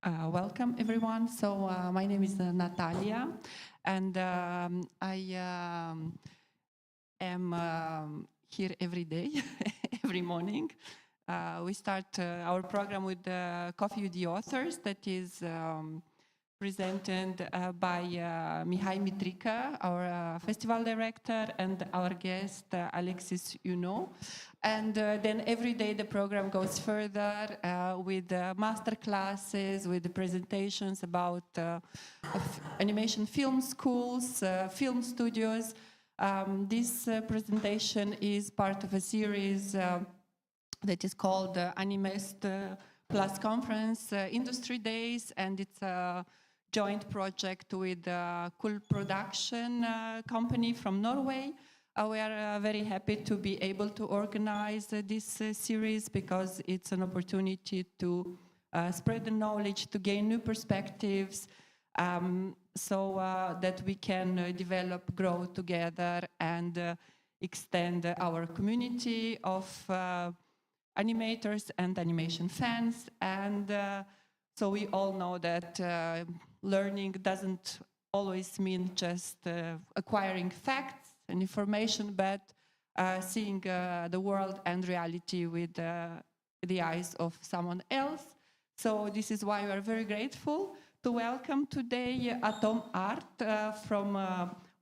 Welcome, everyone. So my name is Natalia, and I am here every day, every morning. We start our program with Coffee with the Authors that is presented by Mihai Mitrică, our festival director, and our guest, Alexis Uno. And then every day the program goes further with master classes, with the presentations about animation film schools, film studios. This presentation is part of a series that is called Animest Plus Conference Industry Days, and it's a joint project with a cool production company from Norway. We are very happy to be able to organize this series because it's an opportunity to spread the knowledge, to gain new perspectives, so that we can develop, grow together, and extend our community of animators and animation fans. And so we all know that learning doesn't always mean just acquiring facts and information, but seeing the world and reality with the eyes of someone else. So this is why we are very grateful to welcome today Atom Art from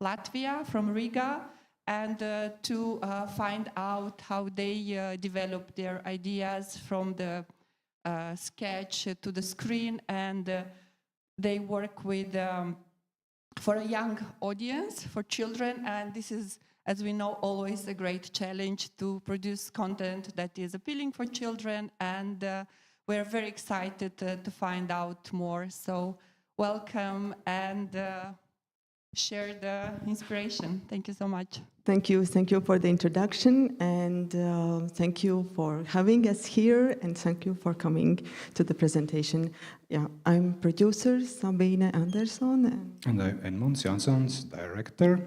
Latvia, from Riga, and to find out how they develop their ideas from the sketch to the screen, and they work with for a young audience, for children, and this is, as we know, always a great challenge to produce content that is appealing for children, and we're very excited to find out more. So welcome and share the inspiration. Thank you so much. Thank you for the introduction, and thank you for having us here, and thank you for coming to the presentation. Yeah, I'm producer Sabine Andersone. And I'm Edmunds Jansons, director.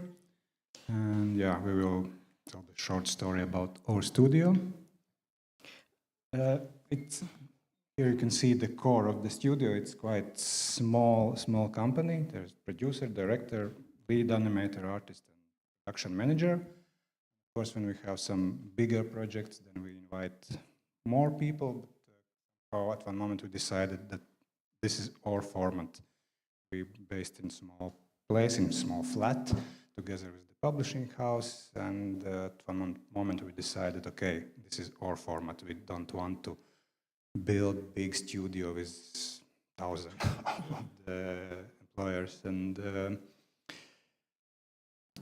And yeah, we will tell the short story about our studio. Here you can see the core of the studio. It's quite small company. There's producer, director, lead animator, artist, and production manager. Of course, when we have some bigger projects, then we invite more people. But at one moment we decided that this is our format. We based in small place, in small flat, together with the publishing house. And at one moment we decided, okay, this is our format. We don't want to build big studio with thousands of employers. And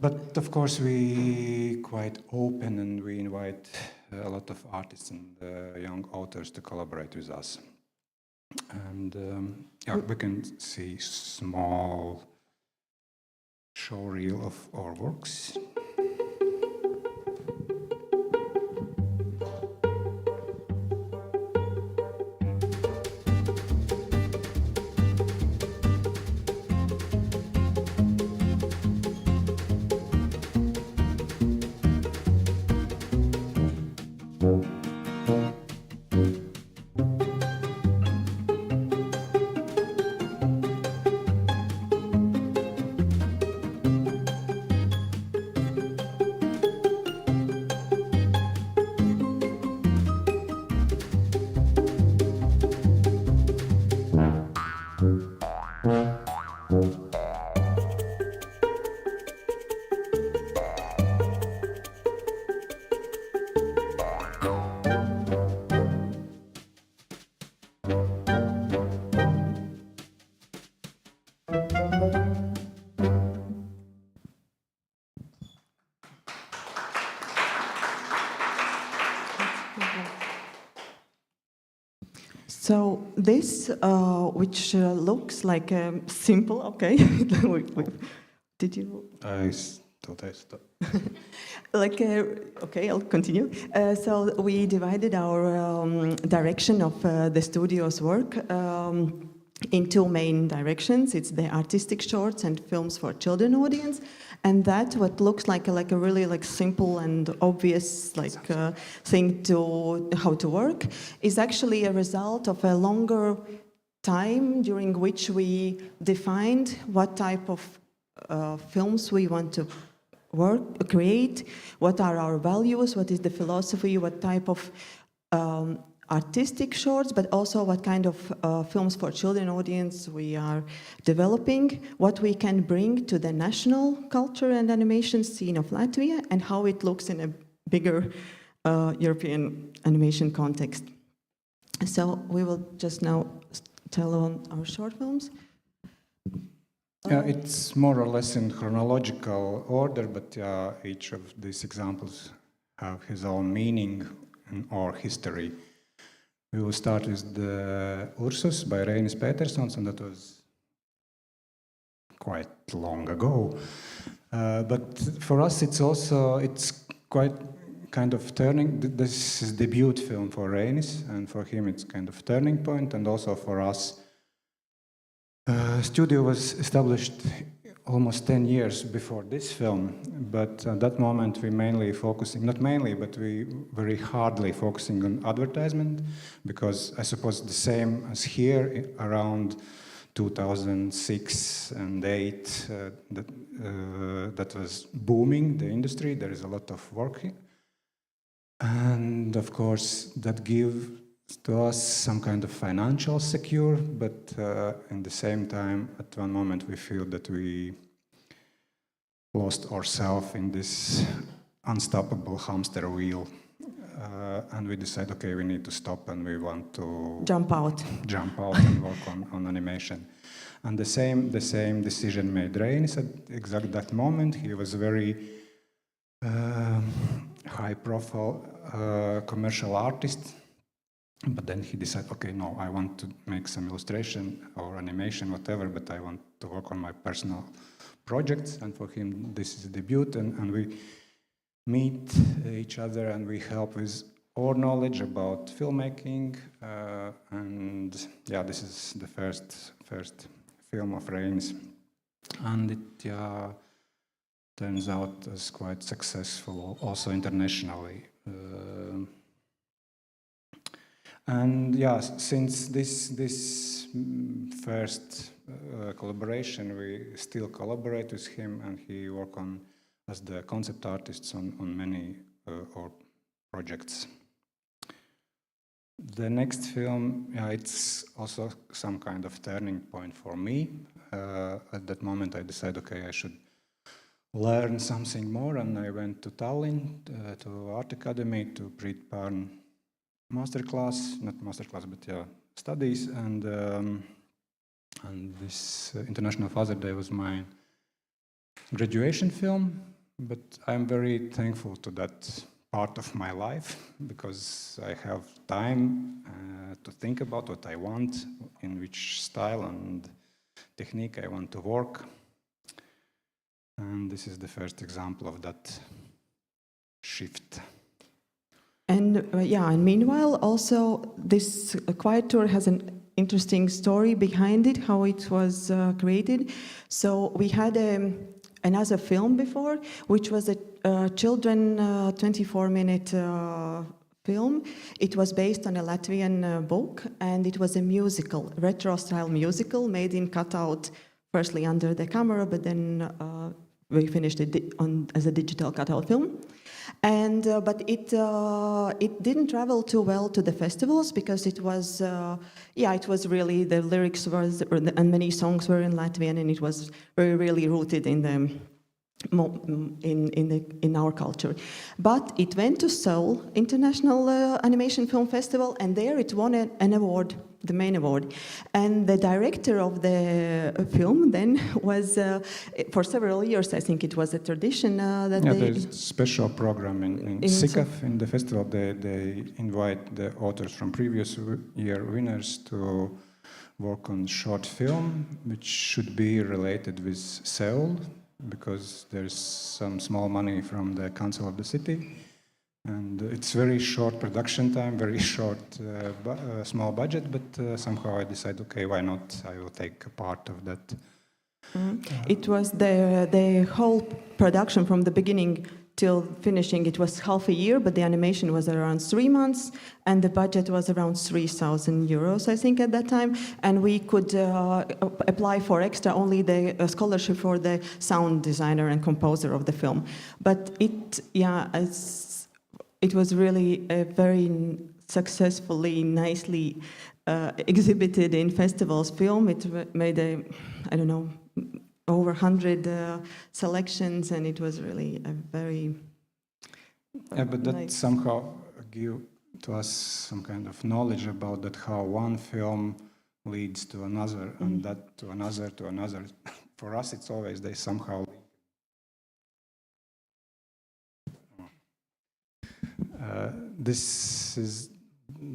but of course we quite open, and we invite a lot of artists and young authors to collaborate with us. And yeah, we can see small show reel of our works. So this, which looks like simple, okay. Did you? I thought I stopped. Okay, I'll continue. So we divided our direction of the studio's work in two main directions. It's the artistic shorts and films for children audience, and that what looks like a really simple and obvious thing to how to work is actually a result of a longer time during which we defined what type of films we want to create, what are our values, what is the philosophy, what type of artistic shorts, but also what kind of films for children audience we are developing, what we can bring to the national culture and animation scene of Latvia, and how it looks in a bigger European animation context. So we will just now tell on our short films. Yeah, it's more or less in chronological order, but each of these examples have his own meaning or history. We will start with the Ursus by Reinis Petersons, and that was quite long ago. But for us, it's quite kind of turning. This is debut film for Reinis, and for him, it's kind of turning point, and also for us. Studio was established almost 10 years before this film, but at that moment we mainly focusing, not mainly, but we very hardly focusing on advertisement, because I suppose the same as here around 2006 and 2008, that was booming, the industry, there is a lot of work here. And of course that gives to us some kind of financial secure, but in the same time, at one moment we feel that we lost ourselves in this unstoppable hamster wheel, and we decide, okay, we need to stop and we want to jump out and work on animation. And the same decision made Reinis at exactly that moment. He was a very high-profile commercial artist. But then he decided, okay, no, I want to make some illustration or animation, whatever, but I want to work on my personal projects. And for him, this is a debut, and we meet each other and we help with our knowledge about filmmaking. And yeah, this is the first film of Reinis. And it turns out as quite successful, also internationally. And yeah, since this first collaboration, we still collaborate with him, and he work on as the concept artists on many our projects. The next film, it's also some kind of turning point for me. At that moment, I decided, okay, I should learn something more, and I went to Tallinn to Art Academy to prepare studies, and this International Father Day was my graduation film, but I'm very thankful to that part of my life, because I have time to think about what I want, in which style and technique I want to work, and this is the first example of that shift. And and meanwhile, also this Quiet Tour has an interesting story behind it, how it was created. So we had another film before, which was a children 24-minute film. It was based on a Latvian book, and it was a musical, retro-style musical, made in cutout, firstly under the camera, but then we finished it as a digital cutout film. And but it didn't travel too well to the festivals, because it was it was really, the lyrics was, and many songs were in Latvian, and it was very really rooted in the in our culture. But it went to Seoul International Animation Film Festival, and there it won an award, the main award. And the director of the film then was, for several years, I think it was a tradition that there's a special program in SICAF, in the festival. They invite the authors from previous year winners to work on short film, which should be related with Seoul, because there's some small money from the council of the city, and it's very short production time, very short small budget, but somehow I decided, okay, why not? I will take a part of that. It was the whole production from the beginning till finishing, it was half a year, but the animation was around 3 months, and the budget was around 3,000 euros, I think, at that time. And we could apply for extra only the scholarship for the sound designer and composer of the film. But it was really a very successfully, nicely exhibited in festivals film. It made over 100 selections, and it was really a very but that nice. somehow give to us some kind of knowledge about that how one film leads to another, and that to another to another. For us, it's always they somehow. This is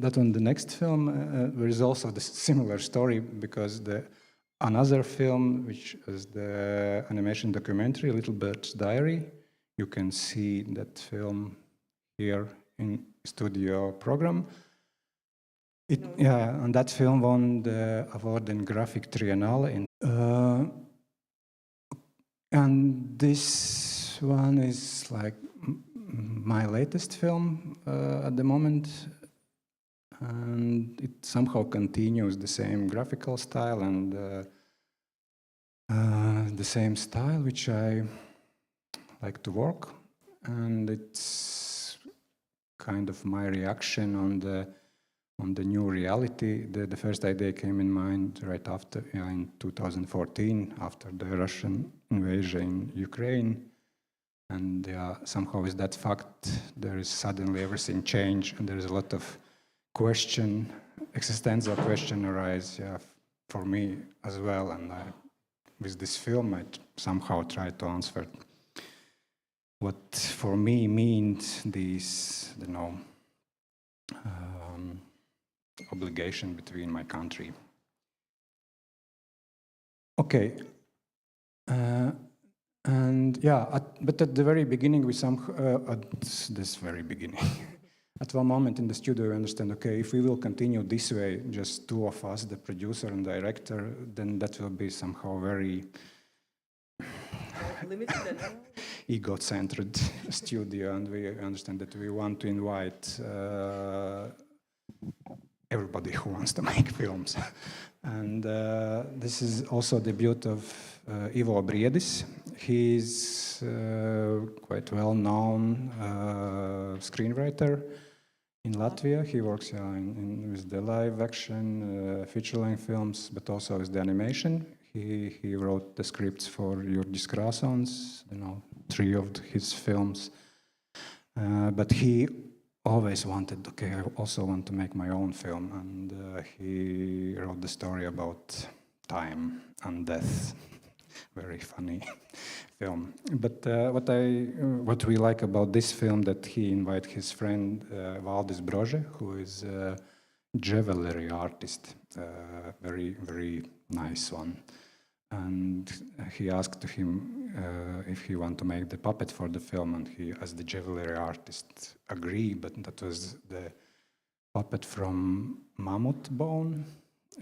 that on the next film. There is also the similar story because another film, which is the animation documentary, Little Bird's Diary. You can see that film here in studio program. And that film won the award in Graphic Triennale. And this one is like my latest film at the moment. And it somehow continues the same graphical style and the same style which I like to work. And it's kind of my reaction on the new reality. The first idea came in mind right after, in 2014, after the Russian invasion in Ukraine. And somehow with that fact, there is suddenly everything changed, and there is a lot of existential question arise for me as well. And with this film, I somehow try to answer what for me means this, obligation between my country. Okay. But at the very beginning, at one moment in the studio, we understand, okay, if we will continue this way, just two of us, the producer and director, then that will be somehow very limited ego-centered studio, and we understand that we want to invite everybody who wants to make films. And this is also the debut of Ivo Briedis. He's quite well-known screenwriter in Latvia. He works with the live action, feature-length films, but also with the animation. He wrote the scripts for Jurģis Krāsons, 3 of his films. But he always wanted, okay, I also want to make my own film, and he wrote the story about time and death. Very funny film. But what we like about this film, that he invited his friend Valdis Brože, who is a jewelry artist, very, very nice one. And he asked him if he want to make the puppet for the film, and he, as the jewelry artist, agreed. But that was the puppet from mammoth bone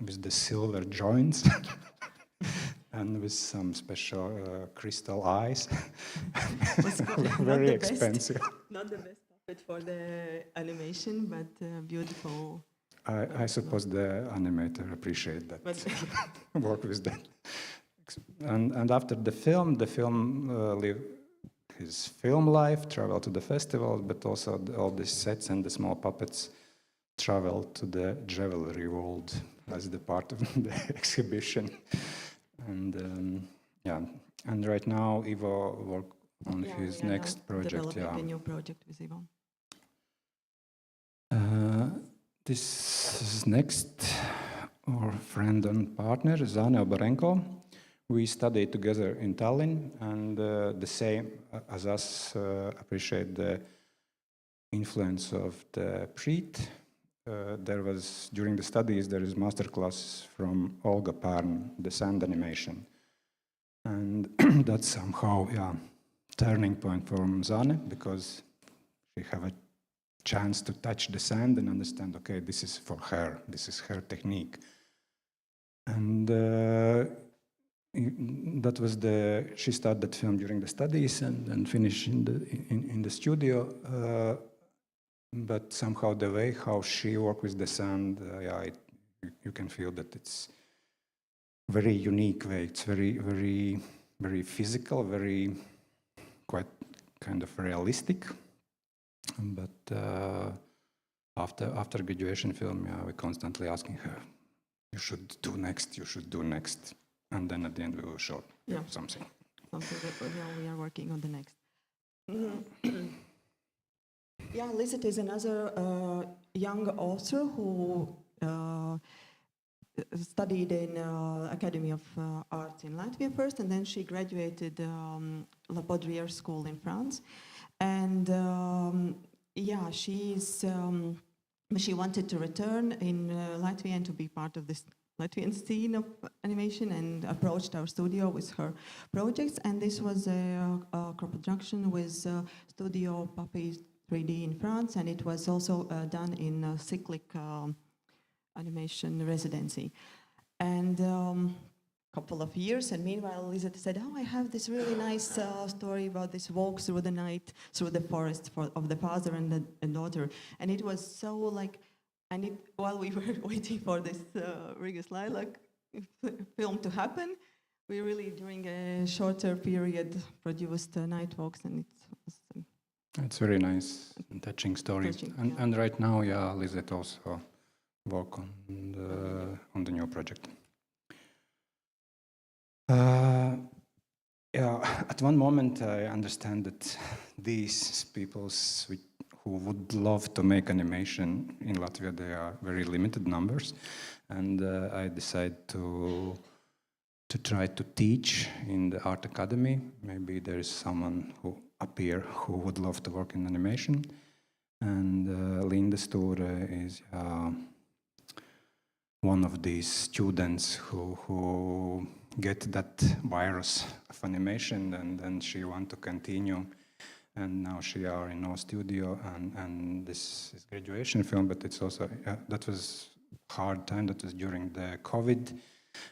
with the silver joints and with some special crystal eyes. Very expensive. Not the best puppet for the animation, but beautiful. I suppose the animator appreciate that. Work with that. And after the film lived his film life, traveled to the festival, but also all the sets and the small puppets traveled to the jewelry world as the part of the exhibition. And and right now Ivo work on his next project. Developing a new project with Ivo. This is next, our friend and partner, Zane Obarenko. We studied together in Tallinn, and the same as us appreciate the influence of the Preet. During the studies, there is masterclass from Olga Pärn, the sand animation. And that's somehow, turning point for Zane, because she have a chance to touch the sand and understand, okay, this is for her, this is her technique. And that was she started that film during the studies and finished in the studio. But somehow the way how she worked with the sound, you can feel that it's very unique way. It's very, very, very physical, very quite kind of realistic. But after graduation film, we're constantly asking her, you should do next, you should do next. And then at the end we will show something. Something that we are working on the next. Yeah, Lizette is another young author who studied in Academy of Arts in Latvia first, and then she graduated La Baudrière School in France. And she wanted to return in Latvia and to be part of this Latvian scene of animation, and approached our studio with her projects. And this was a co-production with Studio Papi 3D in France, and it was also done in a cyclic animation residency. And couple of years, and meanwhile Lizette said, I have this really nice story about this walk through the night, through the forest of the father and the daughter. And it was so like, while we were waiting for this Riga's Lilac film to happen, we really, during a shorter period, produced Night Walks, and it's very nice and touching story. And right now, Lizette also work on the new project. At one moment I understand that these people who would love to make animation in Latvia, they are very limited numbers, and I decided to try to teach in the art academy. Maybe there is someone who up here who would love to work in animation, and Linda Store is one of these students who get that virus of animation, and then she want to continue, and now she are in our studio, and this is graduation film, but it's also that was hard time. That was during the COVID.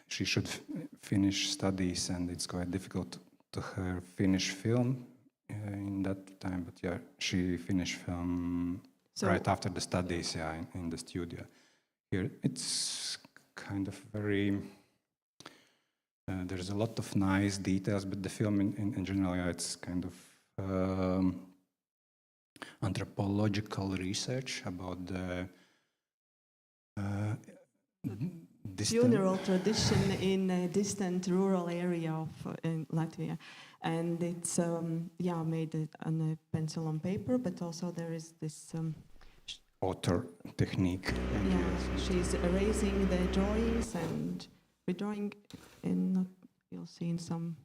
She should finish studies, and it's quite difficult to her finish film in that time. But she finished film right after the studies. In the studio. Here it's kind of very. There's a lot of nice details, but the film in general, it's kind of anthropological research about the funeral tradition in a distant rural area in Latvia. And it's made on a pencil on paper, but also there is this author technique. She's erasing the drawings and redrawing, and you'll see in some.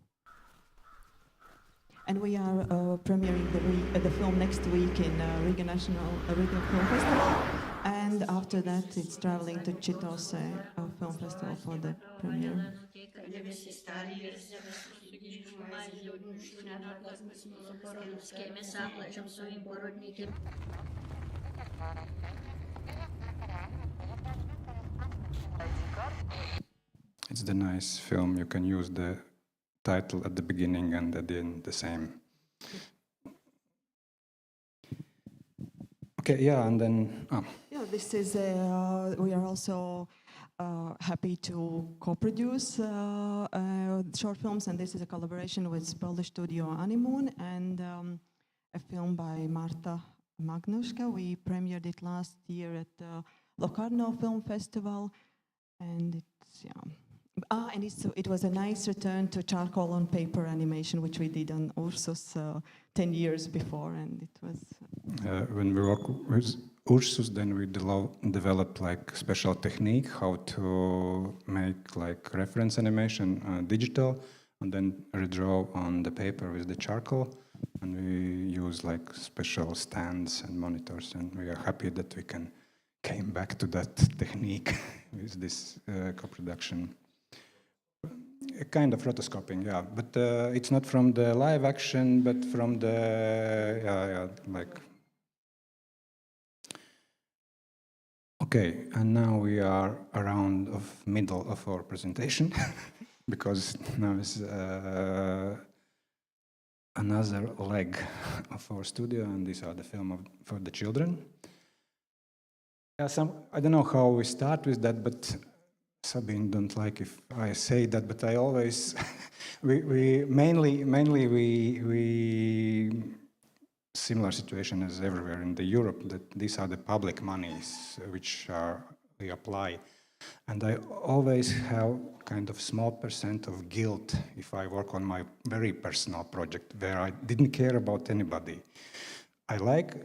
And we are premiering the film next week in Riga Riga Film Festival, and after that it's traveling to Chitos Film Festival for the premiere. It's the nice film. You can use the title at the beginning and at the end the same. Okay, and then. This is. We are also happy to co-produce short films, and this is a collaboration with Polish studio Animoon and a film by Marta Magnuska. We premiered it last year at the Locarno Film Festival, and it's it was a nice return to charcoal on paper animation, which we did on Ursus 10 years before, and it was. When we work with Ursus, then we develop like special technique how to make like reference animation digital, and then redraw on the paper with the charcoal, and we use like special stands and monitors, and we are happy that we came back to that technique with this co-production. A kind of rotoscoping, but it's not from the live action, but from the like. Okay, and now we are around of middle of our presentation. because now it's another leg of our studio, and these are the film for the children. Yeah, I don't know how we start with that, but Sabine don't like if I say that, but I always we mainly similar situation as everywhere in the Europe, that these are the public monies which we apply, and I always have kind of small % of guilt if I work on my very personal project where I didn't care about anybody. I like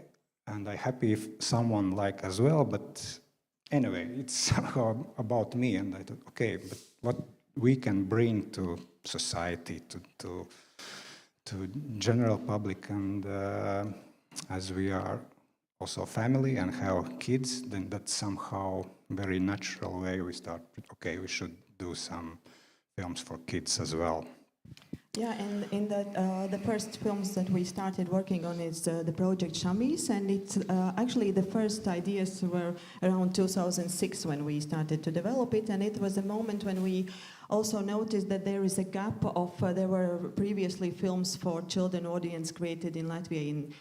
and I'm happy if someone like as well, but anyway, it's somehow about me, and I thought, okay, but what we can bring to society, to general public, and as we are also family and have kids, then that's somehow very natural way we start, okay, we should do some films for kids as well. Yeah, and in the first films that we started working on is the project Shamis, and it's actually the first ideas were around 2006 when we started to develop it, and it was a moment when we also noticed that there is a gap of, there were previously films for children audience created in Latvia in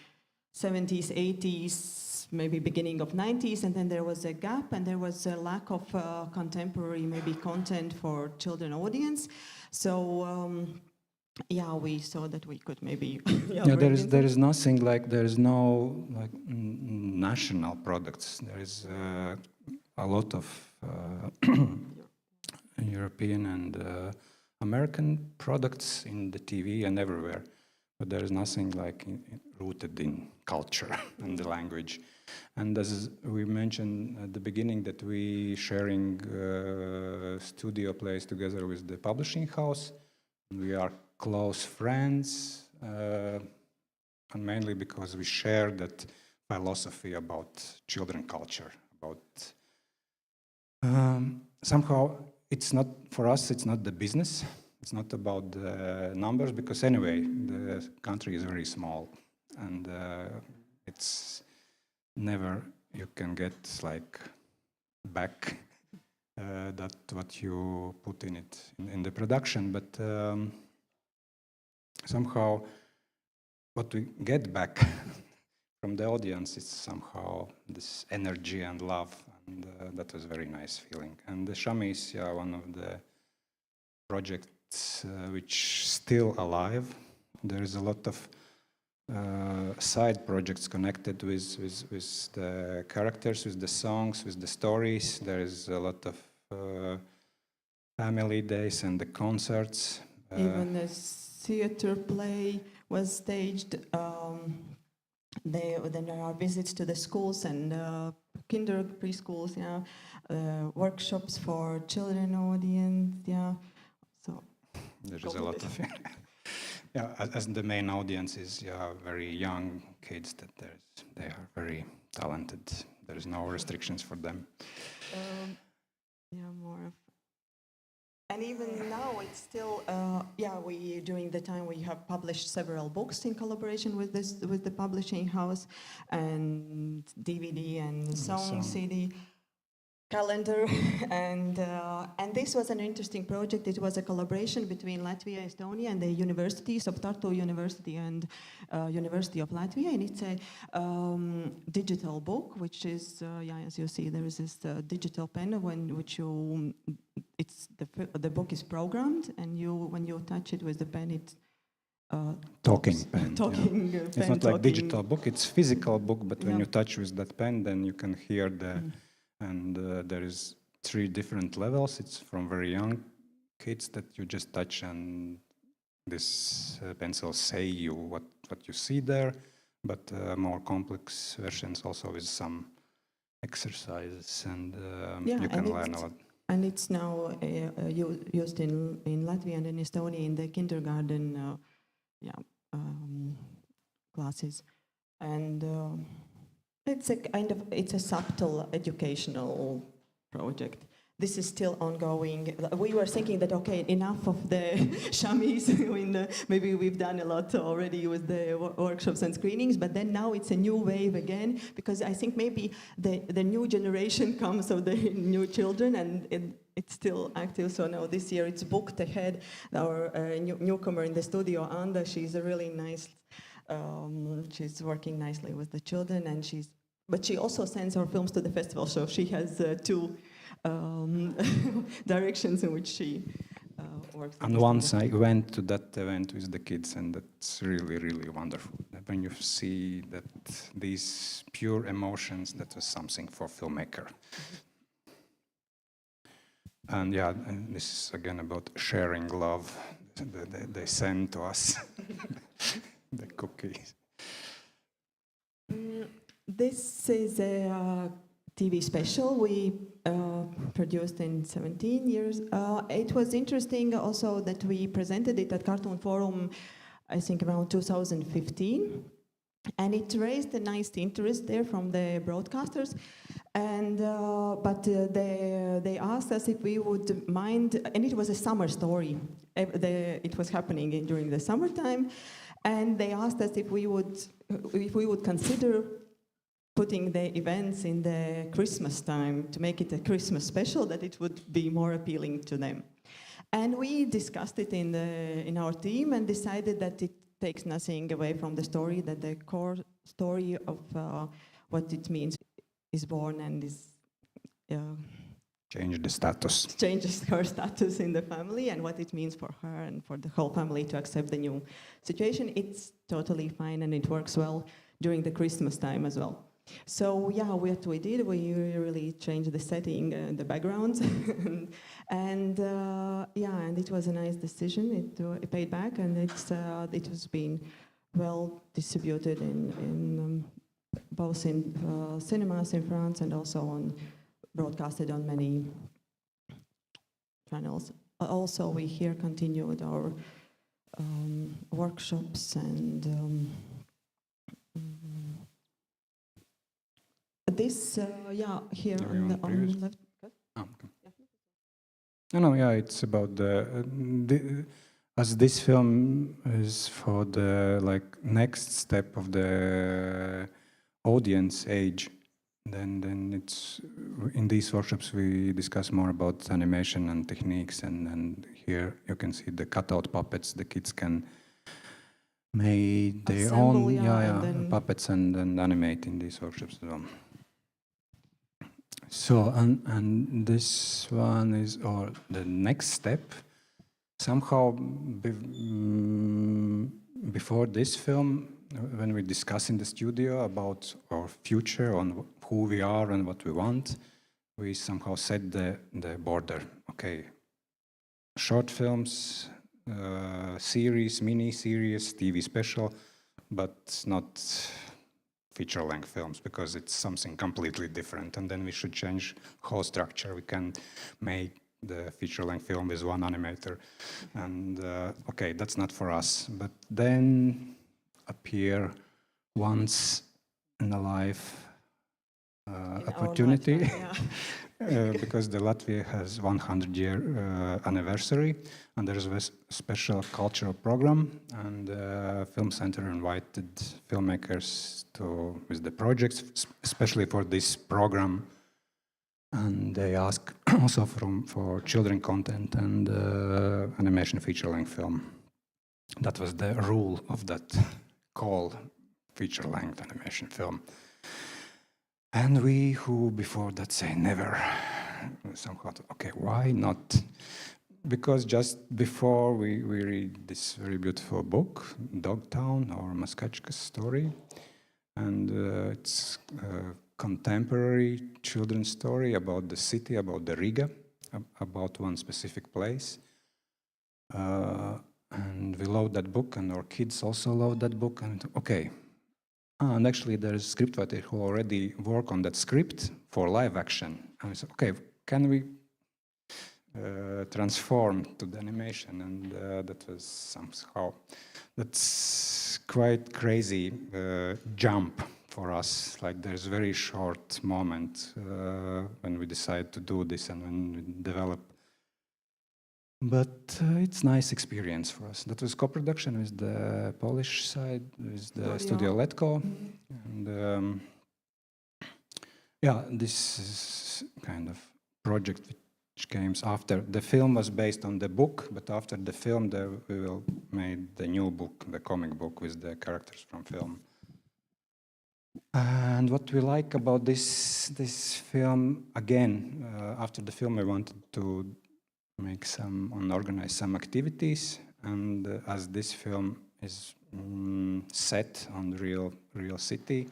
70s, 80s, maybe beginning of 90s, and then there was a gap and there was a lack of contemporary maybe content for children audience. So yeah, we saw that we could maybe. Yeah, there is nothing like, there is no like national products. There is a lot of European and American products in the TV and everywhere, but there is nothing like rooted in culture and the language. And as we mentioned at the beginning, that we sharing studio place together with the publishing house. We are close friends, and mainly because we share that philosophy about children culture, about somehow it's not, for us, it's not the business, it's not about the numbers, because anyway, the country is very small, and it's never you can get like back that what you put in it in the production, but somehow what we get back from the audience is somehow this energy and love, and that was a very nice feeling. And the Shami is one of the projects which still alive. There is a lot of side projects connected with the characters, with the songs, with the stories. There is a lot of family days and the concerts. Even a theater play was staged. Then there are visits to the schools and preschools, yeah, workshops for children audience, yeah. So there is a lot of yeah, as the main audience is very young kids, that they are very talented. There is no restrictions for them. Yeah, more of. And even now, it's still, we during the time we have published several books in collaboration with the publishing house, and DVD and song CD, calendar, and this was an interesting project. It was a collaboration between Latvia, Estonia, and the universities of Tartu University and University of Latvia, and it's a digital book, which is as you see, there is this digital pen the book is programmed, and when you touch it with the pen, it talking pen. Talking pen. It's not like digital book; it's physical book. But when you touch with that pen, then you can hear the. And there is 3 different levels. It's from very young kids that you just touch, and this pencil say you what you see there. But more complex versions also with some exercises, and you can learn a lot. And it's now used in Latvia and in Estonia in the kindergarten classes, and it's a subtle educational project. This is still ongoing. We were thinking that, okay, enough of the shamis. Maybe we've done a lot already with the workshops and screenings, but then now it's a new wave again, because I think maybe the new generation comes of the new children, and it's still active. So now this year it's booked ahead. Our newcomer in the studio, Anda, she's a really nice. She's working nicely with the children, and but she also sends our films to the festival. So she has two directions in which she works. And once I went to that event with the kids, and that's really, really wonderful. When you see that these pure emotions, that was something for filmmaker. And yeah, and this is again about sharing love. They send to us the cookies. This is a TV special we produced in 17 years. It was interesting also that we presented it at Cartoon Forum, I think around 2015. And it raised a nice interest there from the broadcasters. And but they asked us if we would mind, and it was a summer story. It was happening during the summertime, and they asked us if we would consider putting the events in the Christmas time to make it a Christmas special, that it would be more appealing to them. And we discussed it in our team and decided that it takes nothing away from the story, that the core story of what it means is born and is changes her status in the family, and what it means for her and for the whole family to accept the new situation. It's totally fine, and it works well during the Christmas time as well. So yeah, what we did, we really changed the setting, the backgrounds, and it was a nice decision. It paid back, and it has been well distributed in both in cinemas in France and also broadcasted on many channels. Also, we here continued our workshops and. This, here on the left. Oh, okay. Yeah, it's about as this film is for the next step of the audience age. Then it's in these workshops we discuss more about animation and techniques, and here you can see the cutout puppets. The kids can make their own puppets and animate in these workshops as well. So, and this one is, or the next step, somehow before this film, when we discuss in the studio about our future, on who we are and what we want, we somehow set the border. Okay, short films, series, mini-series, TV special, but not feature-length films, because it's something completely different, and then we should change whole structure. We can make the feature-length film with one animator, and okay, that's not for us. But then appear once in a life opportunity, because the Latvia has 100-year anniversary, and there's a special cultural program, and Film Center invited filmmakers with the projects, especially for this program, and they ask also for children content and animation feature-length film. That was the rule of that call, feature-length animation film. And we who before that say never, somehow, okay, why not? Because just before we read this very beautiful book, Dogtown, or Maskachka's story, and it's a contemporary children's story about the city, about the Riga, about one specific place. And we love that book, and our kids also love that book, and okay. And actually there's a scriptwriter who already worked on that script for live action. And we said, okay, can we transform to the animation? And that was somehow, that's quite crazy jump for us. Like there's a very short moment when we decide to do this and when we develop. But it's nice experience for us. That was co-production with the Polish side, with the Studio Letko. And yeah, this is kind of project which came after. The film was based on the book, but after the film, we will made the new book, the comic book with the characters from film. And what we like about this film, again, after the film, I wanted to make organize some activities, and as this film is set on the real city,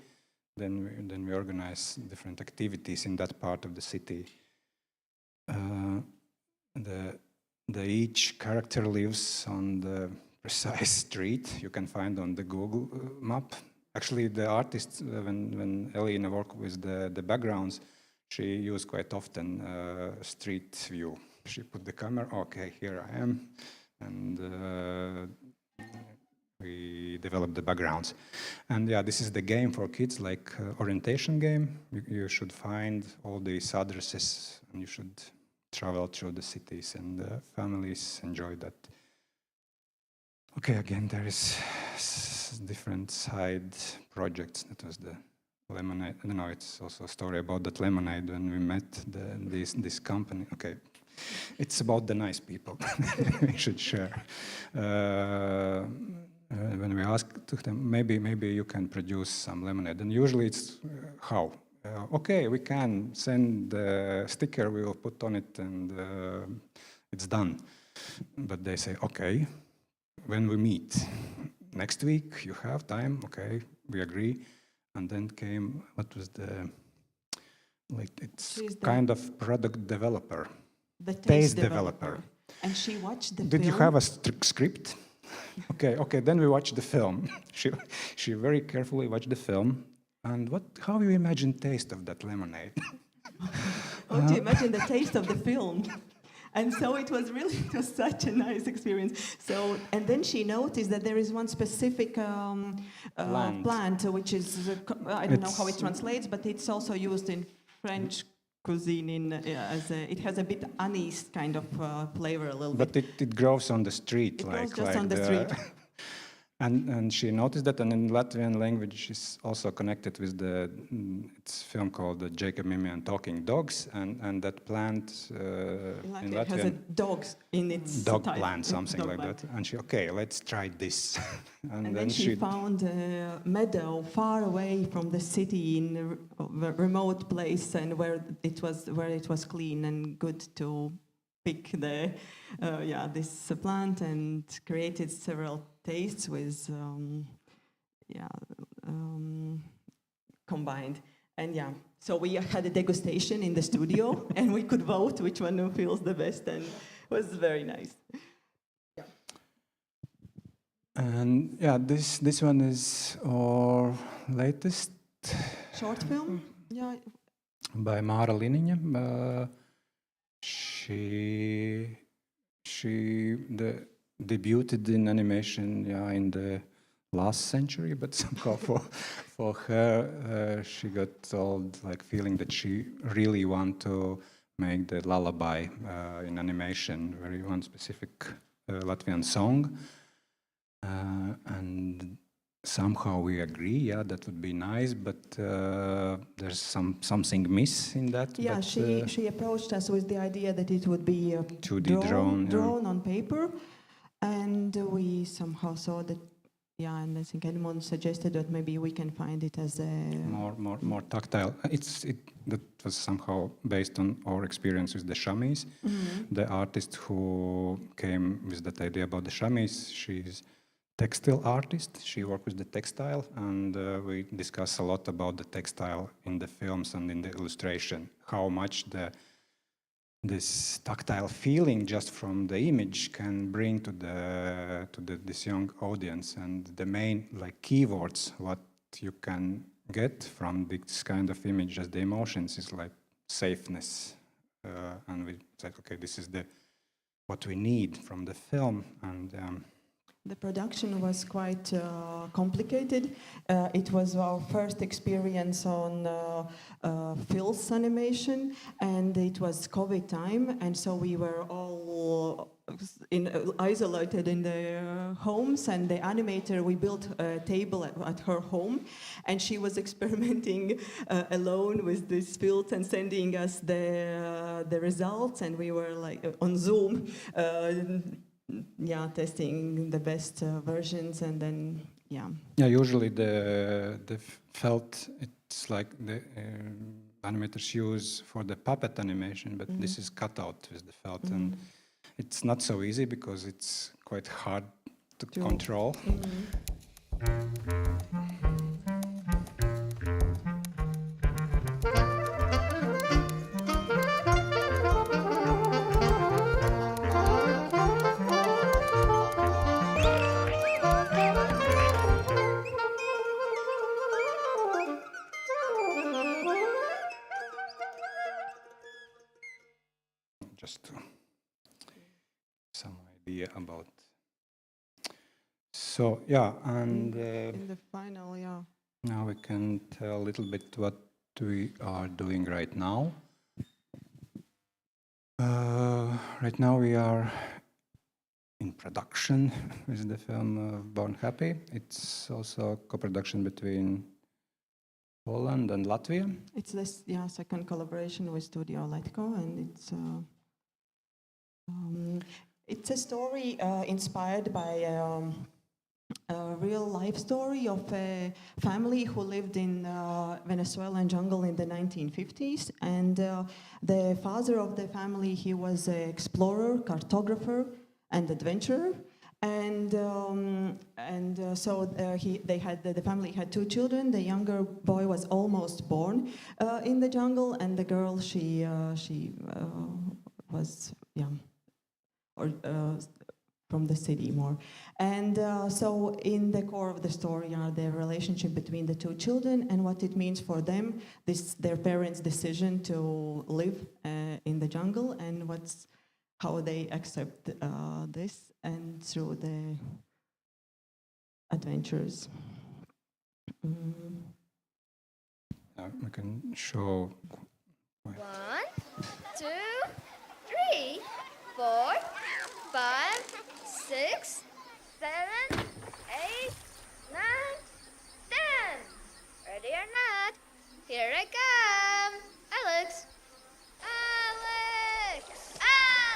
then we organize different activities in that part of the city. Each character lives on the precise street you can find on the Google map. Actually, the artists, when Elina worked with the backgrounds, she used quite often street view. She put the camera, okay, here I am, and we developed the backgrounds. And yeah, this is the game for kids, like orientation game. You should find all these addresses, and you should travel through the cities, and families enjoy that. Okay, again, there is different side projects. That was the lemonade. I don't know, it's also a story about that lemonade when we met this company. Okay, it's about the nice people we should share. When we asked them, maybe you can produce some lemonade, and usually it's how? Okay, we can send the sticker, we will put on it, and it's done. But they say, okay, when we meet next week, you have time, okay, we agree. And then came, what was it's kind of product developer. The taste developer. And she watched the film. Did you have a script? Okay, then we watched the film. She very carefully watched the film. And how you imagine taste of that lemonade? How do you imagine the taste of the film? And so it was such a nice experience. So, and then she noticed that there is one specific plant, which is, I don't know how it translates, but it's also used in French cuisine it has a bit anise kind of flavor a little bit. But it grows on the street. It grows just on the street. And she noticed that, and in Latvian language is also connected with it's a film called the Jēkabs, Mimmi and Talking Dogs, and that plant in Latvian has a dog in its dog type. plant, something like that. And she, okay, let's try this. and then she found a meadow far away from the city in a remote place, and where it was clean and good to pick this plant, and created several tastes with combined. And so we had a degustation in the studio and we could vote which one feels the best, and it was very nice. And this one is our latest short film, by Māra Liniņa. She debuted in animation in the last century, but somehow for her she got old, like feeling that she really want to make the lullaby in animation, very one specific Latvian song, and somehow we agree, that would be nice, but there's something miss in that. Yeah, but, she approached us with the idea that it would be 2D drawn on paper, and we somehow saw that. Yeah, and I think Edmund suggested that maybe we can find it as a more tactile. That was somehow based on our experience with the chamois. Mm-hmm. The artist who came with that idea about the chamois, she's textile artist. She worked with the textile, and we discuss a lot about the textile in the films and in the illustration. How much this tactile feeling just from the image can bring to this young audience, and the main keywords what you can get from this kind of image as the emotions is like safeness, and we said, okay, this is what we need from the film. And the production was quite complicated. It was our first experience on Phil's animation, and it was COVID time, and so we were all isolated in their homes, and the animator, we built a table at her home, and she was experimenting alone with this field and sending us the results, and we were like on Zoom, testing the best versions, and then Yeah, usually the felt, it's like the animators use for the puppet animation, but this is cut out with the felt, and it's not so easy because it's quite hard to control. Just to some idea about. So yeah, and in the final, now we can tell a little bit what we are doing right now. Right now we are in production with the film Born Happy. It's also a co-production between Poland and Latvia. it's this second collaboration with Studio Letko, and it's a story inspired by a real life story of a family who lived in Venezuelan jungle in the 1950s, and the father of the family, he was an explorer, cartographer, and adventurer, and so the family had two children. The younger boy was almost born in the jungle, and the girl she was from the city more. And so in the core of the story are the relationship between the two children and what it means for them, their parents' decision to live in the jungle, and how they accept this, and through the adventures. We can show. 1, 2, 3, 4, 5, 6, 7, 8, 9, 10. Ready or not? Here I come. Alex. Alex. Alex.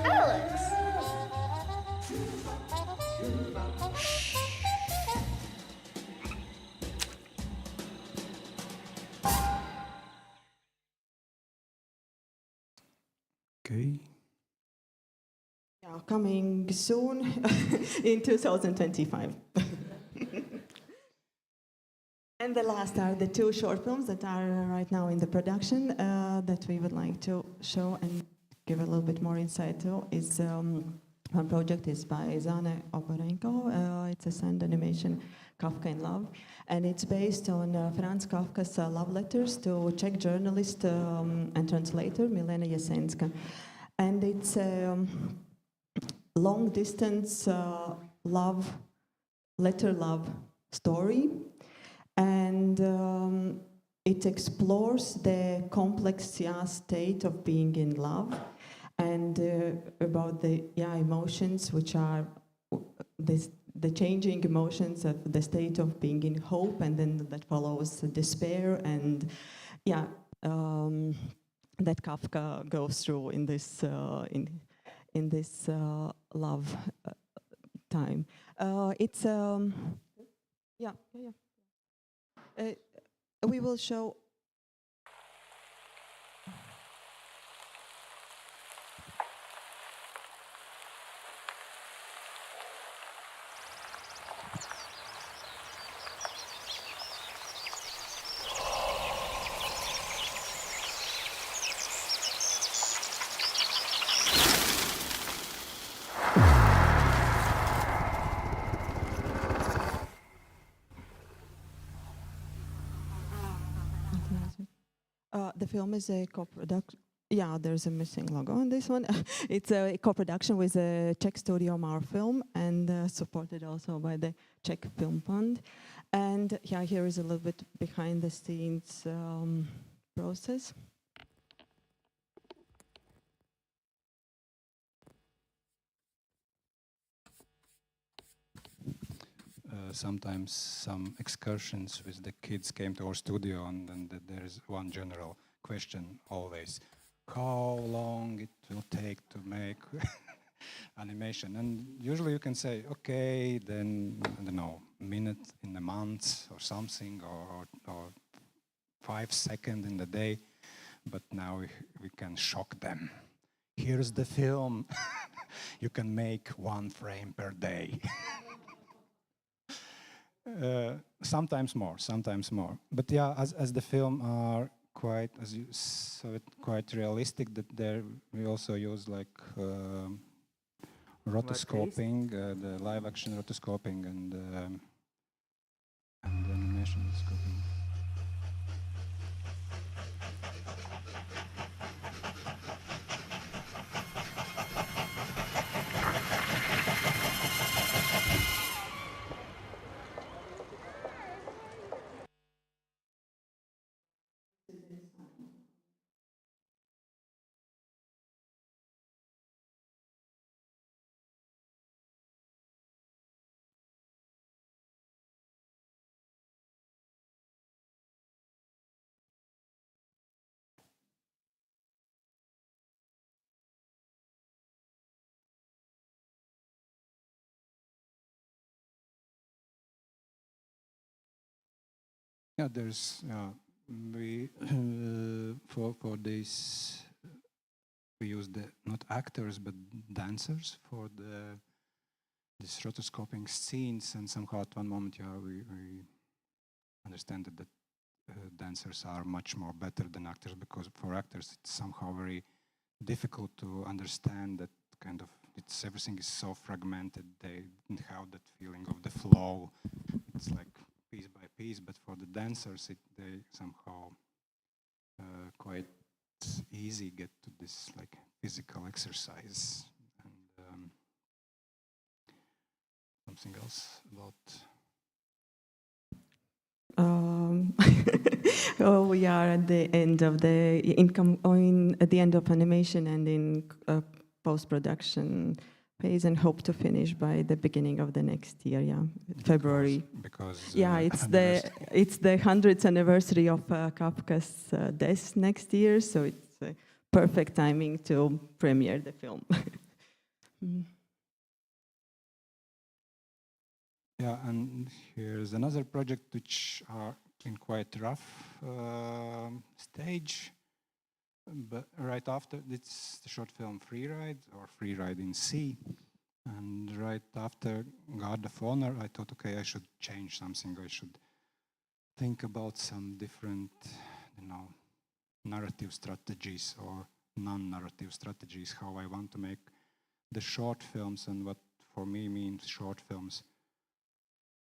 Alex. Okay. Coming soon in 2025. And the last are the two short films that are right now in the production that we would like to show and give a little bit more insight to. Is one project is by Zane Oporenko. It's a sand animation, Kafka in Love, and it's based on Franz Kafka's love letters to Czech journalist and translator Milena Jesenska. And it's a long-distance letter love story, and it explores the complex state of being in love, and about the emotions, which are the changing emotions of the state of being in hope, and then that follows despair, and that Kafka goes through in this love time. It's we will show. The film is a co-production. Yeah, there's a missing logo on this one. It's a co-production with a Czech studio, Mar Film, and supported also by the Czech Film Fund. And yeah, here is a little bit behind the scenes process. Sometimes some excursions with the kids came to our studio, and then there is one general question always: how long it will take to make animation? And usually you can say, okay, then I don't know, minute in a month or something, or 5 seconds in the day. But now we can shock them. Here's the film. You can make 1 frame per day. Sometimes more. But yeah, as the film are quite, as you saw it, quite realistic. That there we also use like rotoscoping, the live action rotoscoping, and animation rotoscoping. Yeah, there's we for this we use the not actors but dancers for this rotoscoping scenes, and somehow at one moment, yeah, we understand that dancers are much more better than actors, because for actors it's somehow very difficult to understand that kind of everything is so fragmented. They didn't have that feeling of the flow. It's like piece by piece, but for the dancers, they somehow quite easy get to this like physical exercise. And something else about. Oh, we are at the end of the at the end of animation and in post-production phase, and hope to finish by the beginning of the next year. Yeah, February. Because yeah, it's the 100th anniversary of Kafka's death next year, so it's a perfect timing to premiere the film. Yeah, and here's another project which are in quite rough stage. But right after, it's the short film Free Ride, or Free Ride in Sea. And right after Guard of Honor, I thought, okay, I should change something. I should think about some different, narrative strategies or non-narrative strategies, how I want to make the short films and what for me means short films.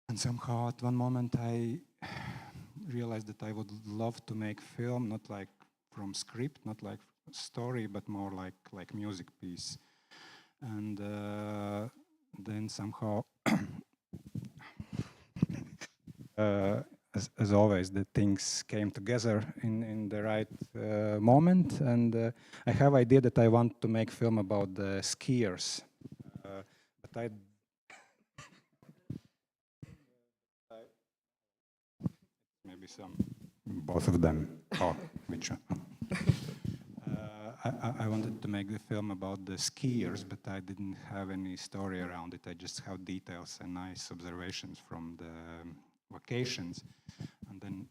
And somehow at one moment I realized that I would love to make film, not like from script, not like story, but more like music piece. And then somehow, as always, the things came together in the right moment. And I have idea that I want to make film about the skiers, but I maybe both of them. Oh, which one? I wanted to make the film about the skiers, but I didn't have any story around it. I just have details and nice observations from the vacations. And then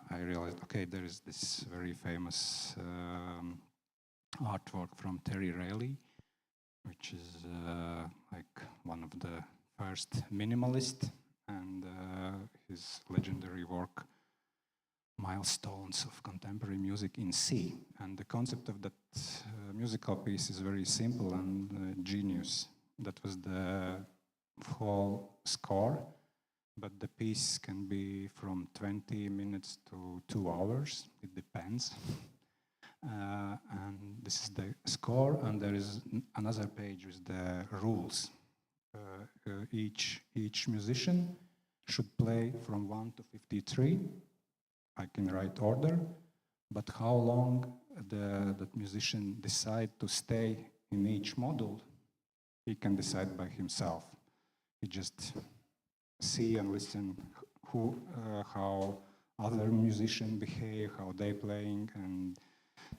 I realized, okay, there is this very famous artwork from Terry Reilly, which is like one of the first minimalist, and his legendary work, Milestones of Contemporary Music in C. And the concept of that musical piece is very simple and genius. That was the whole score, but the piece can be from 20 minutes to 2 hours. It depends. pens. And this is the score, and there is another page with the rules. Each musician should play from 1 to 53. I can write order, but how long that musician decide to stay in each module, he can decide by himself. He just see and listen how other musicians behave, how they playing, and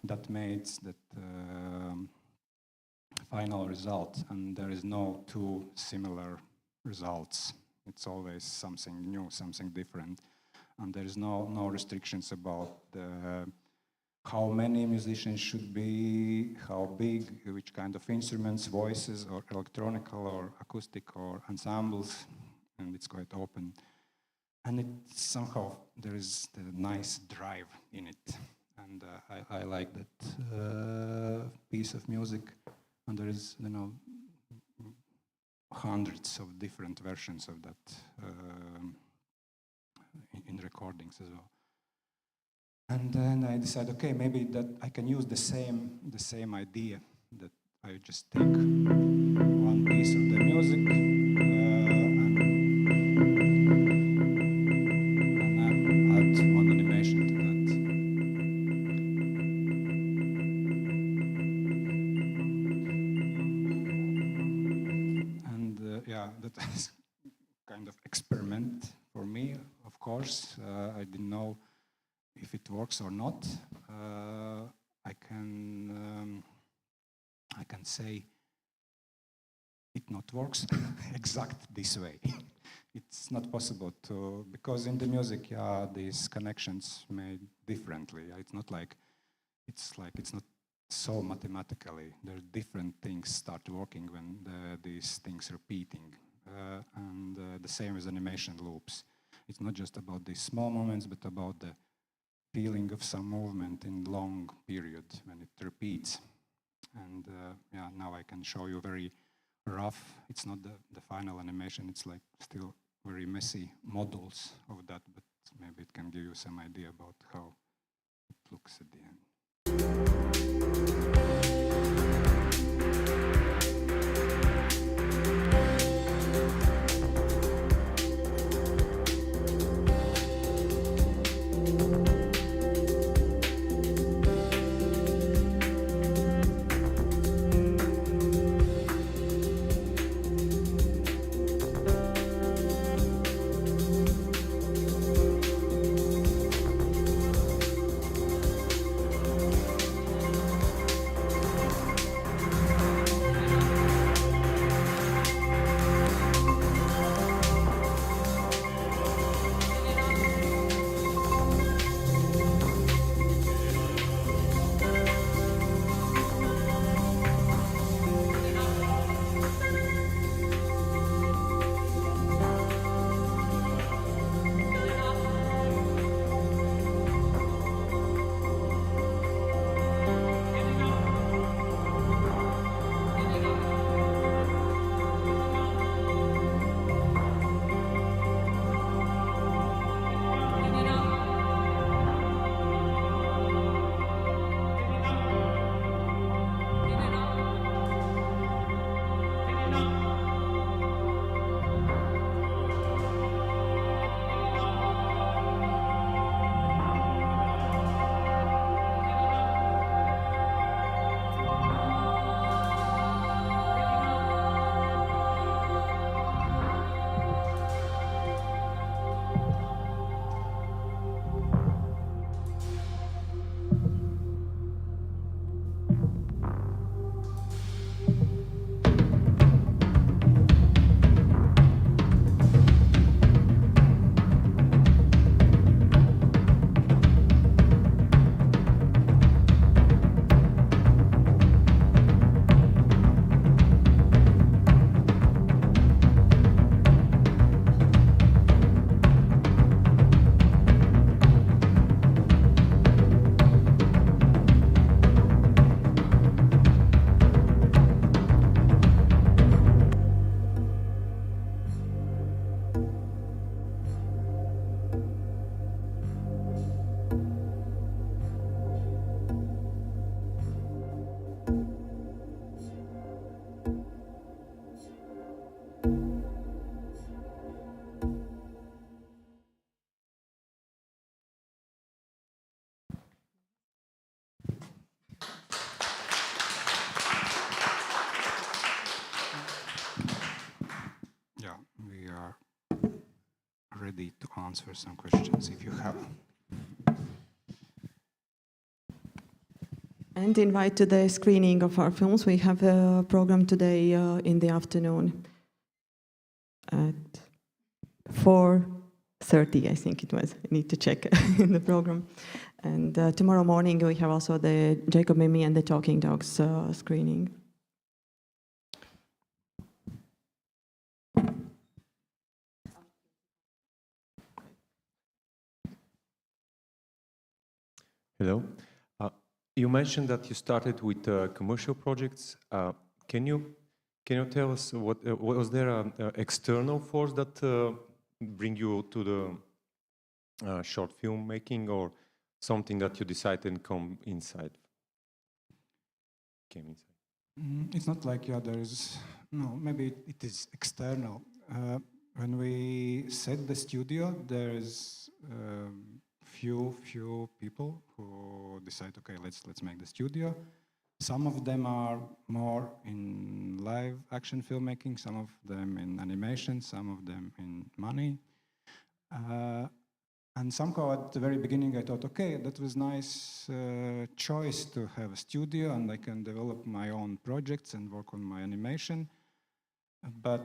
that makes that final result. And there is no two similar results. It's always something new, something different. And there is no restrictions about how many musicians should be, how big, which kind of instruments, voices, or electronical, or acoustic, or ensembles, and it's quite open. And it somehow, there is the nice drive in it. And I like that piece of music. And there is, hundreds of different versions of that in recordings as well. And then I decided, okay, maybe that I can use the same idea, that I just take one piece of the music and add one animation to that. And yeah, that is kind of experiment for me, of course. I didn't know if it works or not. I can say it not works exact this way. It's not possible to, because in the music, yeah, these connections made differently. It's not so mathematically. There are different things start working when these things repeating, and the same with animation loops. It's not just about these small moments, but about the feeling of some movement in long period when it repeats. And yeah, now I can show you very rough. It's not the final animation. It's like still very messy models of that, but maybe it can give you some idea about how it looks at the end. answer some questions if you have. And invite to the screening of our films. We have a program today in the afternoon at 4:30, I think it was. I need to check in the program. And tomorrow morning we have also the Jēkabs, Mimmi and the Talking Dogs screening. Hello. You mentioned that you started with commercial projects. Can you tell us what was there an external force that bring you to the short film making, or something that you decided and came inside? It's not like there is maybe it is external. When we set the studio, there is few people who decide, okay, let's make the studio. Some of them are more in live action filmmaking, some of them in animation, some of them in money. And somehow at the very beginning I thought, okay, that was nice choice to have a studio and I can develop my own projects and work on my animation. But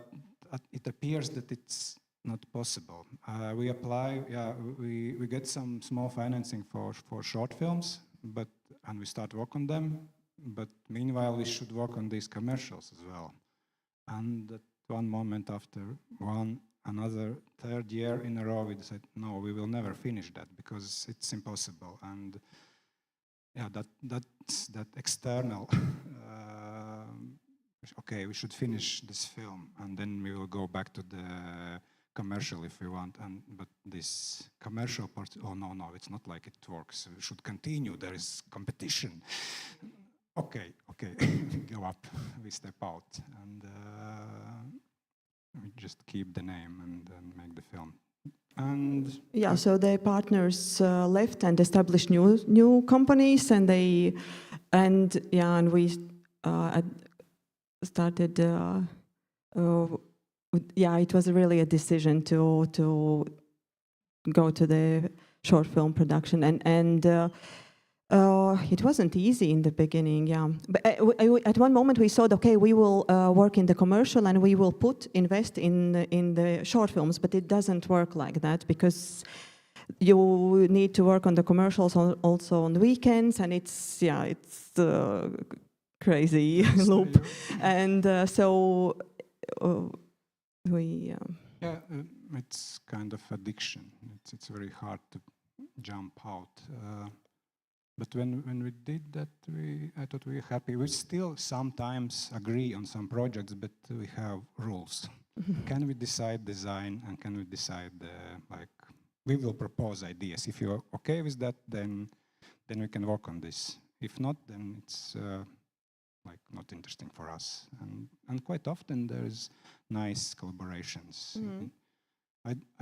it appears that it's not possible. We apply, we get some small financing for short films, and we start work on them. But meanwhile, we should work on these commercials as well. And at one moment, after another third year in a row, we decided, no, we will never finish that because it's impossible. And yeah, that's that external. Okay, we should finish this film, and then we will go back to the commercial if we want. But this commercial part, oh no, it's not like it works. We should continue. There is competition. Okay, go up. We step out, and we just keep the name and make the film. And yeah, so the partners left and established new companies, and we started. It was really a decision to go to the short film production, and it wasn't easy in the beginning. Yeah, but at one moment we thought, okay, we will work in the commercial and we will invest in the short films, but it doesn't work like that because you need to work on the commercials also on the weekends, and it's crazy loop, and so we. It's kind of addiction. It's very hard to jump out. But when we did that, I thought we were happy. We still sometimes agree on some projects, but we have rules. Can we decide design, and can we decide we will propose ideas. If you're okay with that, then we can work on this. If not, then it's not interesting for us. And quite often there's nice collaborations. Mm-hmm.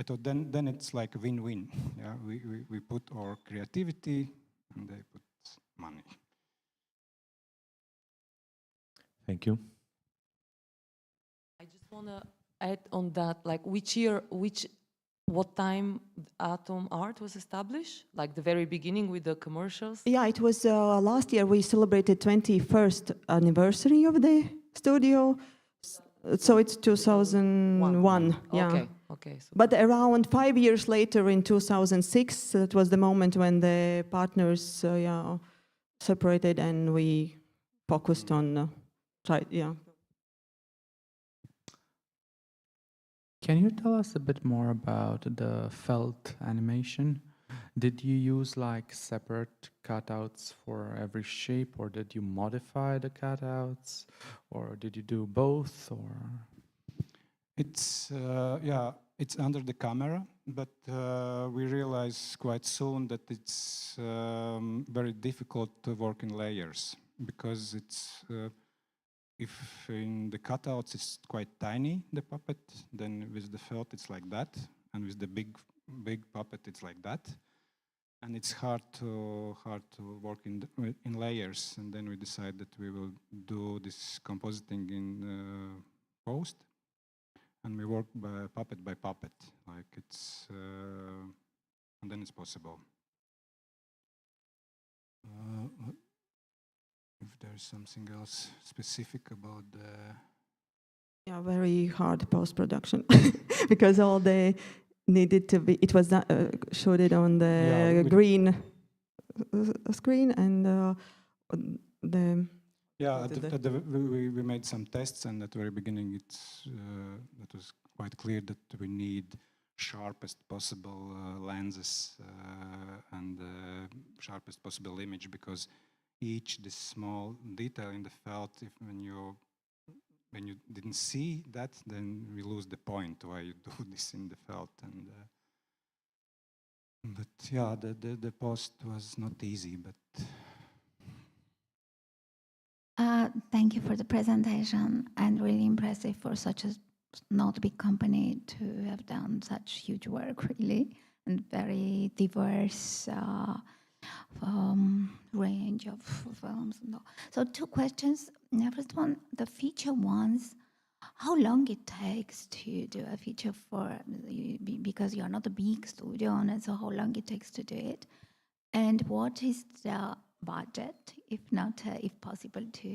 I thought then it's like a win-win. Yeah, we put our creativity and they put money. Thank you. I just want to add on that, what time Atom Art was established? Like the very beginning with the commercials? Yeah, it was last year we celebrated 21st anniversary of the studio. So it's 2001. Yeah. Okay. So but around 5 years later, in 2006, that was the moment when the partners separated and we focused on Can you tell us a bit more about the felt animation? Did you use separate cutouts for every shape, or did you modify the cutouts, or did you do both? Or it's under the camera, but we realized quite soon that it's very difficult to work in layers because it's. If in the cutouts it's quite tiny, the puppet, then with the felt it's like that, and with the big puppet it's like that, and it's hard to work in layers. And then we decide that we will do this compositing in post, and we work by puppet, like it's, and then it's possible. If there's something else specific about the... Yeah, very hard post-production because all they needed to be, it was showed on the green screen and the... Yeah, we made some tests, and at the very beginning it was quite clear that we need sharpest possible lenses and sharpest possible image, because this small detail in the felt, when you didn't see that, then we lose the point why you do this in the felt. And but yeah, the post was not easy, but. Thank you for the presentation, and really impressive for such a not big company to have done such huge work, really, and very diverse range of films. So 2 questions. The first one, the feature ones, how long it takes to do a feature because you're not a big studio, and so how long it takes to do it, and what is the budget, if not, if possible, to,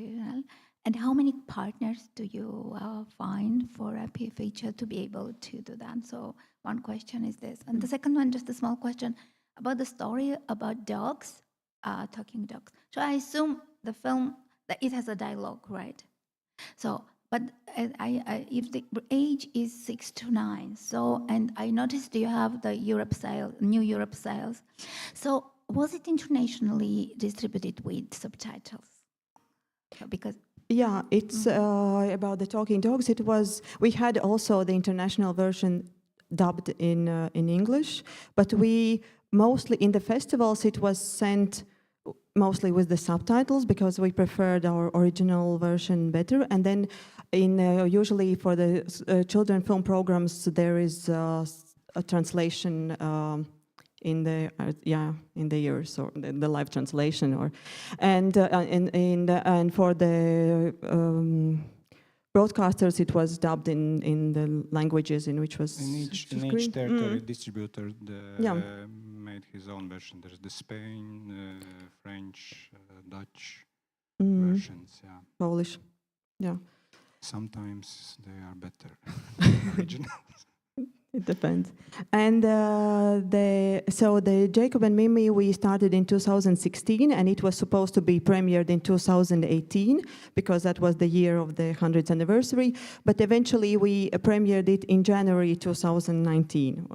and how many partners do you find for a feature to be able to do that? So one question is this, and the second one, just a small question about the story about dogs, talking dogs. So I assume the film that it has a dialogue, right? So, but if the age is 6 to 9, so, and I noticed you have the New Europe sales. So was it internationally distributed with subtitles? Because yeah, it's about the talking dogs. We had also the international version dubbed in English, but we mostly in the festivals it was sent mostly with the subtitles because we preferred our original version better. And then usually for the children film programs there is a translation in the years, or the live translation, and for the broadcasters it was dubbed in the languages in which was in each territory distributor made his own version. There's the Spain, French, Dutch versions, Polish, sometimes they are better originals. It depends. And the Jēkabs and Mimmi we started in 2016, and it was supposed to be premiered in 2018 because that was the year of the 100th anniversary. But eventually we premiered it in January 2019.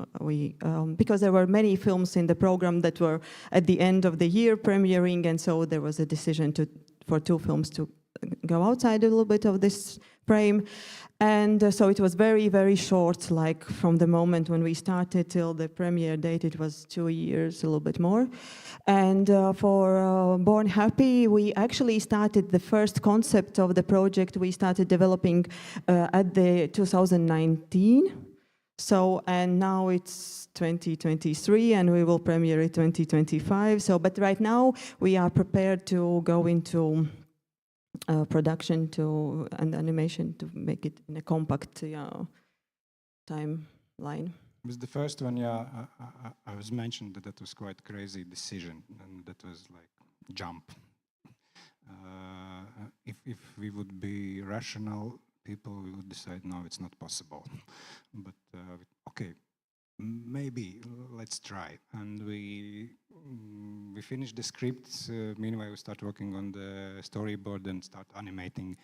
Because there were many films in the program that were at the end of the year premiering, and so there was a decision for 2 films to go outside a little bit of this frame. And so it was very, very short, like from the moment when we started till the premiere date, it was 2 years, a little bit more. And for Born Happy, we actually started the first concept of the project, we started developing at the 2019. So, and now it's 2023 and we will premiere it 2025. So, but right now we are prepared to go into production and animation to make it in a compact timeline. With the first one, I was mentioned that was quite crazy decision, and that was like jump. If we would be rational people, we would decide no, it's not possible. But okay, maybe let's try. And we finished the script. Meanwhile, we start working on the storyboard and start animating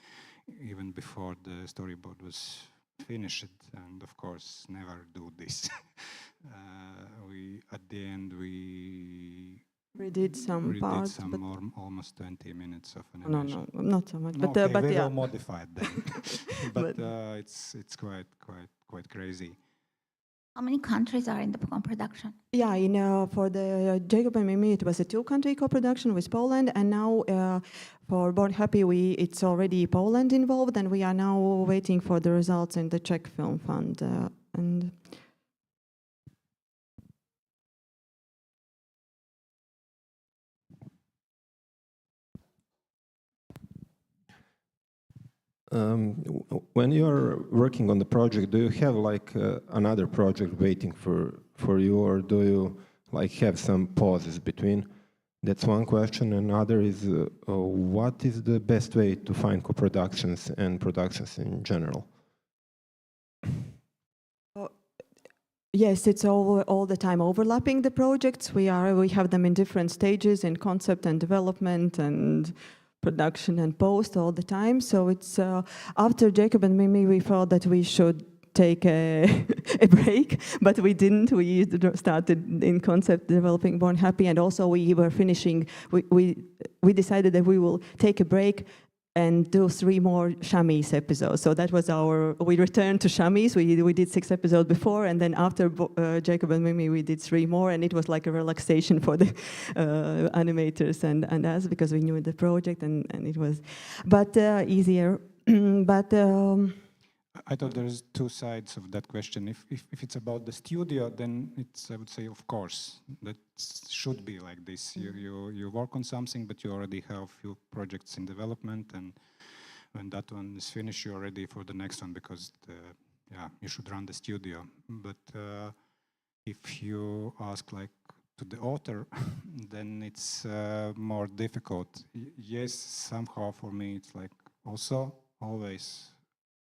even before the storyboard was finished. And of course, never do this. At the end we did some parts, but almost 20 minutes of animation. No, not so much. No, but okay, but we yeah, will modify it then. But it's quite crazy. how many countries are in the production? Yeah, for the Jēkabs and Mimmi, it was a 2-country co-production with Poland, and now for Born Happy, it's already Poland involved, and we are now waiting for the results in the Czech Film Fund. When you're working on the project, do you have like another project waiting for you, or do you like have some pauses between? That's one question. Another is, what is the best way to find co-productions and productions in general? Yes, it's all the time overlapping the projects. We have them in different stages in concept and development and production and post all the time. So it's after Jēkabs and Mimmi, we thought that we should take a break, but we didn't. We started in concept developing Born Happy, and also we were finishing. We decided that we will take a break and do 3 more Shamis episodes. So that was we returned to Shamis. We did 6 episodes before, and then after Jēkabs and Mimmi, we did 3 more, and it was like a relaxation for the animators and us, because we knew the project, and it was, but easier. But I thought there's 2 sides of that question. If it's about the studio, then it's, I would say, of course, that should be like this. You work on something, but you already have few projects in development, and when that one is finished, you're ready for the next one, because you should run the studio. But if you ask like to the author, then it's more difficult. Yes, somehow for me it's like also always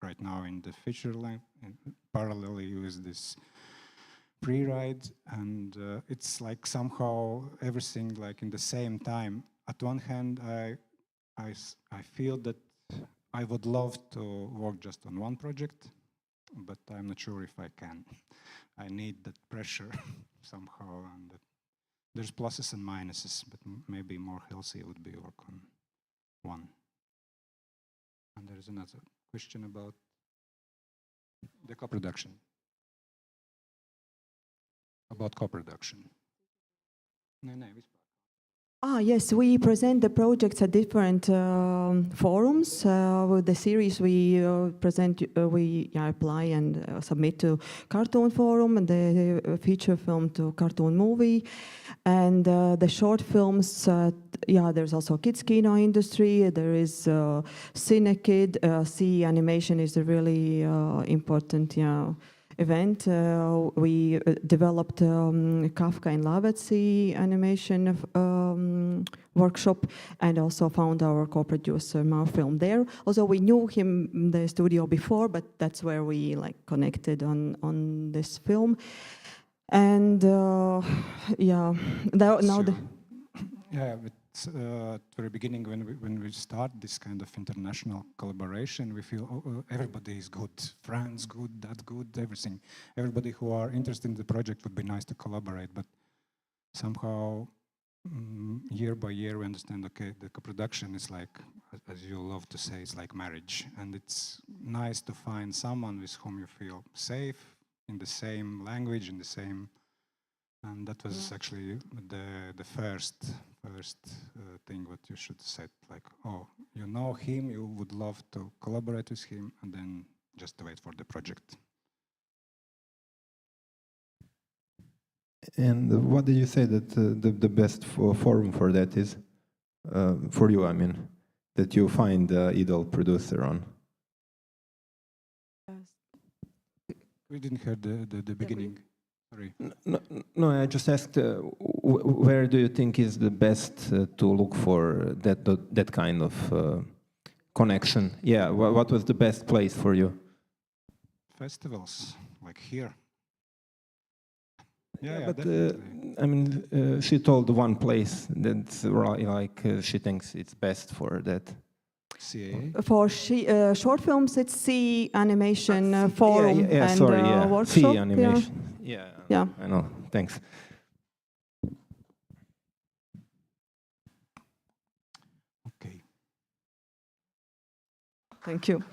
right now in the feature length, and parallelly use this pre-ride, and it's like somehow everything like in the same time. At one hand, I feel that I would love to work just on one project, but I'm not sure if I can. I need that pressure somehow, and there's pluses and minuses, but maybe more healthy would be work on one. And there's another question about the co-production. About co-production. Yes, we present the projects at different forums. With the series, we apply and submit to Cartoon Forum, and the feature film to Cartoon Movie, and the short films. There's also kids kino industry. There is Cinekid. C animation is a really important event. We developed Kafka in Love at Sea animation workshop, and also found our co-producer Film there. Also, we knew him in the studio before, but that's where we like connected on this film. And at the very beginning, when we start this kind of international collaboration, we feel everybody is good, France good, that good, everything. Everybody who are interested in the project would be nice to collaborate, but somehow year by year we understand, okay, the co-production is like, as you love to say, it's like marriage, and it's nice to find someone with whom you feel safe, in the same language, in the same. And that was actually the first thing what you should set, like, oh, you know him, you would love to collaborate with him, and then just wait for the project. And what did you say that the best forum for that is, for you, I mean, that you find the ideal producer on? We didn't hear the beginning. Sorry. No, I just asked, where do you think is the best to look for that kind of connection? Yeah, what was the best place for you? Festivals, like here. But I mean, she told one place that's like she thinks it's best for that. CAA? For short films, it's C Animation Forum and workshop. C Animation. Yeah, I know. Thanks. Okay. Thank you.